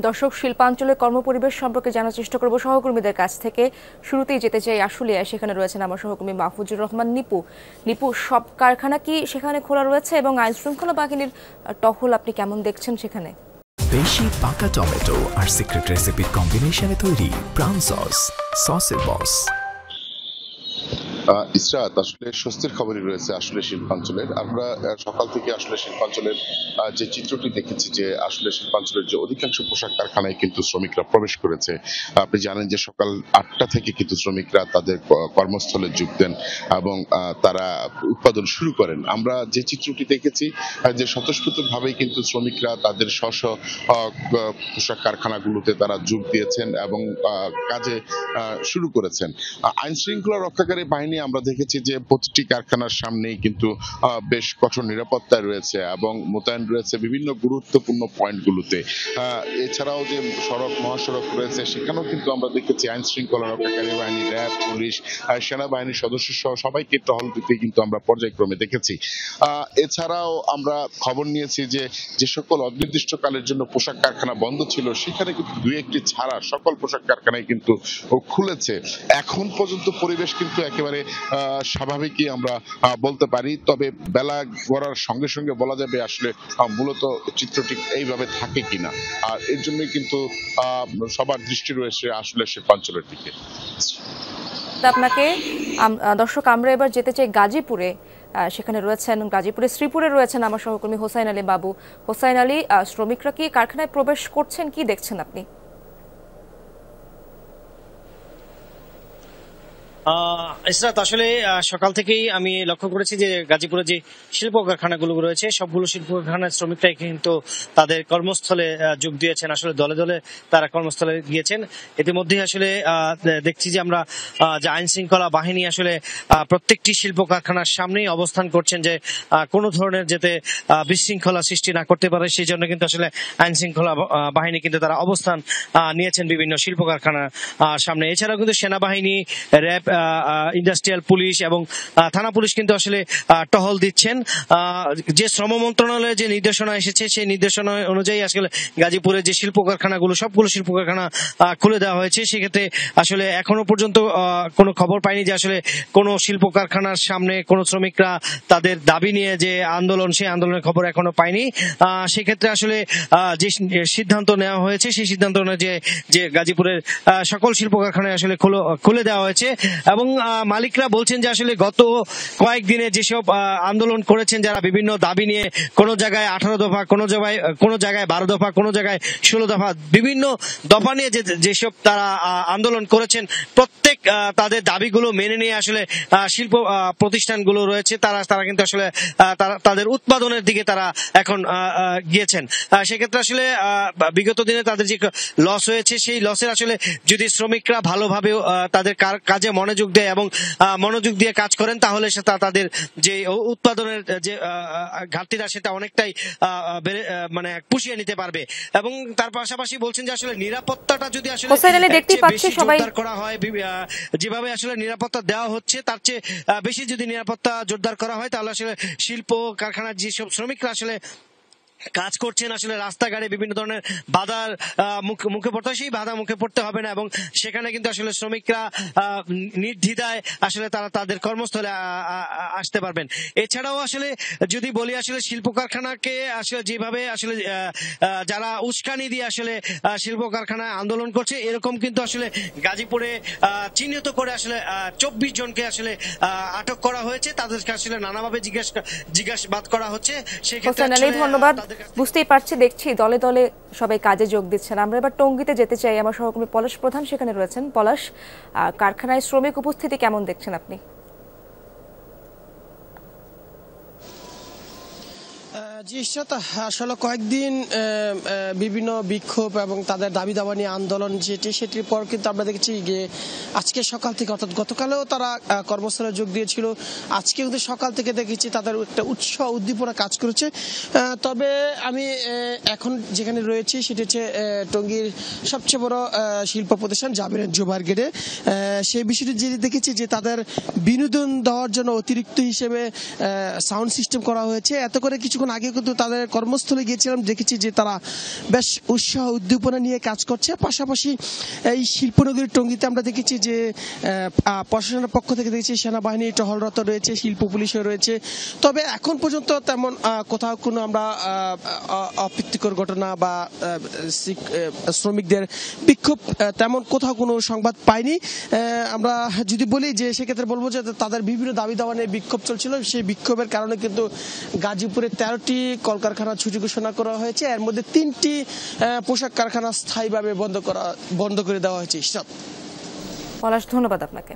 দর্শক, শিল্পাঞ্চলের কর্মপরিবেশ সম্পর্কে জানার চেষ্টা করব সহকর্মীদের কাছ থেকে। শুরুতেই যেতে চাই আশুলিয়ায়, সেখানে রয়েছেন আমার সহকর্মী মাহফুজুর রহমান নিপু। সব কারখানা কি সেখানে খোলা রয়েছে এবং আইন শৃঙ্খলা বাহিনীর টহল আপনি কেমন দেখছেন সেখানে? বেশি পাকা টমেটো আর সিক্রেট রেসিপির কম্বিনেশনে তৈরি প্রাণ সসের বস। ইসরাত, আসলে স্বস্তির খবরই রয়েছে আসলে শিল্পাঞ্চলের। আমরা সকাল থেকে আসলে শিল্পাঞ্চলের যে চিত্রটি দেখেছি, যে আসলে শিল্পাঞ্চলের যে অধিকাংশ পোশাক কারখানায় কিন্তু শ্রমিকরা প্রবেশ করেছে। আপনি জানেন যে সকাল 8টা থেকে কিন্তু শ্রমিকরা তাদের কর্মস্থলে যোগ দেন এবং তারা উৎপাদন শুরু করেন। আমরা যে চিত্রটি দেখেছি যে স্বতঃস্ফূর্তভাবেই কিন্তু শ্রমিকরা তাদের স্ব পোশাক কারখানাগুলোতে তারা যোগ দিয়েছেন এবং কাজে শুরু করেছেন। আইন শৃঙ্খলা রক্ষাকারী বাহিনী আমরা দেখেছি যে প্রতিটি কারখানার সামনেই কিন্তু বেশ কঠোর নিরাপত্তায় রয়েছে এবং মোতায়েন রয়েছে বিভিন্ন গুরুত্বপূর্ণ পয়েন্টগুলোতে। এছাড়াও যে মহাসড়ক রয়েছে, সেখানেও কিন্তু আমরা দেখেছি আইন শৃঙ্খলা রক্ষাকারী বাহিনী, র্যাব, পুলিশ, সেনাবাহিনীর সদস্য সহ সবাইকে টহল দিতে কিন্তু আমরা পর্যায়ক্রমে দেখেছি। এছাড়াও আমরা খবর নিয়েছি যে সকল অনির্দিষ্টকালের জন্য পোশাক কারখানা বন্ধ ছিল, সেখানে কিন্তু দুই একটি ছাড়া সকল পোশাক কারখানায় কিন্তু খুলেছে। এখন পর্যন্ত পরিবেশ কিন্তু একেবারে স্বাভাবিকই আমরা বলতে পারি। তবে বেলা গড়ার সঙ্গে সঙ্গে বলা যাবে আসলে মূলত চিত্রটি এইভাবে থাকে কিনা। আর এর জন্যই কিন্তু সবার দৃষ্টি রয়েছে আসলে শিল্পাঞ্চলের দিকে। আপনাকে দর্শক, আমরা এবার যেতে চাই গাজীপুরে। সেখানে রয়েছেন গাজীপুরে শ্রীপুরে রয়েছেন আমার সহকর্মী হোসাইন আলী বাবু। হোসাইন আলী, শ্রমিকরা কি কারখানায় প্রবেশ করছেন, কি দেখছেন আপনি? ইসরাত, আসলে সকাল থেকেই আমি লক্ষ্য করেছি যে গাজীপুরে যে শিল্প কারখানাগুলো রয়েছে, সবগুলো শিল্প কারখানার শ্রমিকরাই কিন্তু তাদের কর্মস্থলে যোগ দিয়েছেন। আসলে দলে দলে তারা কর্মস্থলে গিয়েছেন। ইতিমধ্যে আসলে দেখছি যে আমরা যে আইন শৃঙ্খলা বাহিনী আসলে প্রত্যেকটি শিল্প কারখানার সামনেই অবস্থান করছেন, যে কোনো ধরনের যাতে বিশৃঙ্খলা সৃষ্টি না করতে পারে সেই জন্য কিন্তু আসলে আইন শৃঙ্খলা বাহিনী কিন্তু তারা অবস্থান নিয়েছেন বিভিন্ন শিল্প কারখানার সামনে। এছাড়াও কিন্তু সেনাবাহিনী, র্যাব, ইন্ডাস্ট্রিয়াল পুলিশ এবং থানা পুলিশ কিন্তু আসলে টহল দিচ্ছেন। যে শ্রম মন্ত্রণালয়ের যে নির্দেশনা এসেছে, সেই নির্দেশনা অনুযায়ী আসলে গাজীপুরে যে শিল্প কারখানাগুলো, সবগুলো শিল্প কারখানা খুলে দেওয়া হয়েছে। সেক্ষেত্রে আসলে এখনো পর্যন্ত কোনো খবর পাইনি যে আসলে কোনো শিল্প কারখানার সামনে কোনো শ্রমিকরা তাদের দাবি নিয়ে যে আন্দোলন, সেই আন্দোলনের খবর এখনো পাইনি। সেক্ষেত্রে আসলে যে সিদ্ধান্ত নেওয়া হয়েছে, সেই সিদ্ধান্ত অনুযায়ী যে গাজীপুরের সকল শিল্প কারখানায় আসলে খুলে দেওয়া হয়েছে। এবং মালিকরা বলছেন যে আসলে গত কয়েকদিনে যেসব আন্দোলন করেছেন যারা বিভিন্ন দাবি নিয়ে, কোনো জায়গায় 18 দফা, কোনো জায়গায় 12 দফা, কোনো জায়গায় 16 দফা, বিভিন্ন দফা নিয়ে যেসব তারা আন্দোলন করেছেন, প্রত্যেক তাদের দাবিগুলো মেনে নিয়ে আসলে শিল্প প্রতিষ্ঠানগুলো রয়েছে তারা কিন্তু আসলে তাদের উৎপাদনের দিকে তারা এখন গিয়েছেন। সেক্ষেত্রে আসলে বিগত দিনে তাদের যে লস হয়েছে, সেই লসের আসলে যদি শ্রমিকরা ভালোভাবে তাদের কাজে মনোযোগ দেয় এবং মনোযোগ দিয়ে কাজ করেন, তাহলে তাদের যে উৎপাদনের যে ঘাটতিটা, সেটা অনেকটাই মানে পুষিয়ে নিতে পারবে। এবং তার পাশাপাশি বলছেন যে আসলে নিরাপত্তাটা যদি আসলে জোরদার করা হয়, যেভাবে আসলে নিরাপত্তা দেওয়া হচ্ছে তার চেয়ে বেশি যদি নিরাপত্তা জোরদার করা হয়, তাহলে আসলে শিল্প কারখানার যেসব শ্রমিকরা আসলে কাজ করছেন, আসলে রাস্তাঘাটে বিভিন্ন ধরনের বাধার মুখে পড়তে হয়, সেই বাধা মুখে পড়তে হবে না এবং সেখানে কিন্তু আসলে শ্রমিকরা নির্দ্বিধায় আসলে তারা তাদের কর্মস্থলে আসতে পারবেন। এছাড়াও আসলে যদি বলি, আসলে শিল্প কারখানাকে আসলে যেভাবে আসলে যারা উস্কানি দিয়ে আসলে শিল্প কারখানায় আন্দোলন করছে, এরকম কিন্তু আসলে গাজীপুরে চিহ্নিত করে আসলে 24 জনকে আসলে আটক করা হয়েছে। তাদেরকে আসলে নানাভাবে জিজ্ঞাসাবাদ করা হচ্ছে। সেক্ষেত্রে ধন্যবাদ। বুঝতেই পারছি, দেখছি দলে দলে সবাই কাজে যোগ দিচ্ছেন। আমরা এবার টঙ্গীতে যেতে চাই। আমার সহকর্মী পলাশ প্রধান সেখানে রয়েছেন। পলাশ, কারখানায় শ্রমিক উপস্থিতি কেমন দেখছেন আপনি? জি, আসলে কয়েকদিন বিভিন্ন বিক্ষোভ এবং তাদের দাবি দাবা নিয়ে আন্দোলন সেটির পর কিন্তু আমরা দেখেছি যে আজকে সকাল থেকে, অর্থাৎ গতকালেও তারা কর্মস্থলে যোগ দিয়েছিল, আজকে কিন্তু সকাল থেকে দেখেছি তাদের একটা উৎসাহ উদ্দীপনা কাজ করেছে। তবে আমি এখন যেখানে রয়েছি সেটি হচ্ছে টঙ্গীর সবচেয়ে বড় শিল্প প্রতিষ্ঠান জাবেরের জোবার গেটে। সেই বিষয়টি যে দেখেছি যে তাদের বিনোদন দেওয়ার জন্য অতিরিক্ত হিসেবে সাউন্ড সিস্টেম করা হয়েছে। এত করে কিছুক্ষণ আগে আগে কিন্তু তাদের কর্মস্থলে গিয়েছিলাম, দেখেছি যে তারা বেশ উৎসাহ উদ্দীপনা নিয়ে কাজ করছে। পাশাপাশি এই শিল্পনগরী টঙ্গীতে আমরা দেখেছি যে প্রশাসনের পক্ষ থেকে দেখেছি সেনাবাহিনী টহলরত রয়েছে, শিল্প পুলিশও রয়েছে। তবে এখন পর্যন্ত তেমন কোথাও কোনো আমরা অপ্রীতিকর ঘটনা বা শ্রমিকদের বিক্ষোভ তেমন কোথাও কোনো সংবাদ পাইনি। আমরা যদি বলি যে সেক্ষেত্রে বলবো যে তাদের বিভিন্ন দাবি দাওয়া নিয়ে বিক্ষোভ চলছিল, সেই বিক্ষোভের কারণে কিন্তু গাজীপুরে 13টি কলকারখানা ছুটি ঘোষণা করা হয়েছে। এর মধ্যে 3টি পোশাক কারখানা স্থায়ীভাবে বন্ধ করে দেওয়া হয়েছে। পলাশ, ধন্যবাদ আপনাকে।